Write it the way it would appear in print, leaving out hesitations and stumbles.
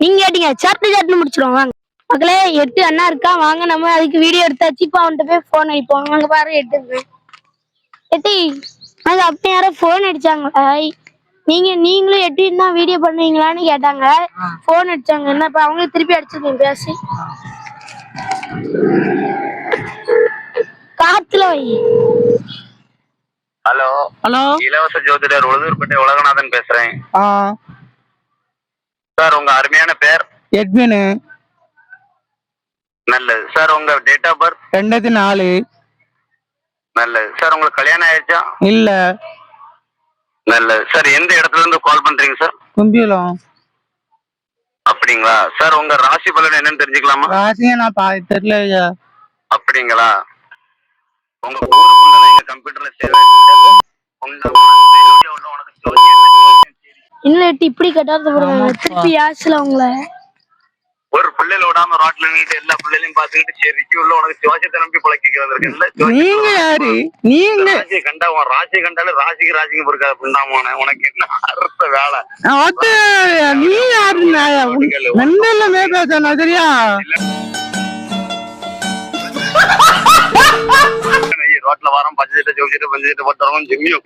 நீங்க கேட்டீங்க சட்டு முடிச்சிடும் வாங்க மக்களே. 8 அண்ணா இருக்கா வாங்க, நம்ம அதுக்கு வீடியோ எடுத்தாச்சு. இப்ப அவன்கிட்ட போய் போன் அடிப்போம். அங்க பாரு 8 எட்டி அது அப்ப யாரோ போன் அடிச்சாங்களா? நீங்களும் 8 தான் வீடியோ பண்ணுவீங்களான்னு கேட்டாங்க. போன் அடிச்சாங்க. என்ன இப்ப அவங்களுக்கு திருப்பி அடிச்சிருக்கேன் பேசி காத்துல வை. ஹலோ ஹலோ, இலவச ஜோதிடர் உளுதூர்பேட்டை உலகநாதன் பேசுறேன். சார் உங்க அருமையான பேர்? எட்வின். நல்லது சார். உங்க டேட் ஆஃப் பர்த்? 2004. நல்லது சார். உங்களுக்கு கல்யாணம் ஆயிடுச்சா? இல்ல. நல்லது சார். எந்த இடத்துல இருந்து கால் பண்றீங்க சார்? கும்பியலம். அப்படிங்களா சார்? உங்க ராசி பலன் என்னன்னு தெரிஞ்சுக்கலாமா? ராசியா நான் தெரியல. அப்படிங்களா? உங்க ஊரு குண்டல எங்க கம்ப்யூட்டர்ல சேவ் இல்ல இப்படி கட்டாத திருப்பி யாசில உங்கள ஒரு பிள்ளைல விடாம ரோட்ல நீட்டு எல்லா பிள்ளைகளையும் பாத்துக்கிட்டு சரிக்கு உள்ள உனக்கு ஜோசியத்தை நம்பி பழக்கிக்க வந்திருக்கேன்ல. நீங்க யாரு? நீங்க ராசி கண்டா உன் ராசி கண்டாலும் ராசிக்கு பொறுக்காத பிண்டாமோன உனக்கு என்ன அர்த்த வேலை? நீ யாரு? நண்டல்லமே பேச சரியா? ரோட்ல வாரம் 5 ஜோசியத்தை 5 போட்டு ஜிம்மியும்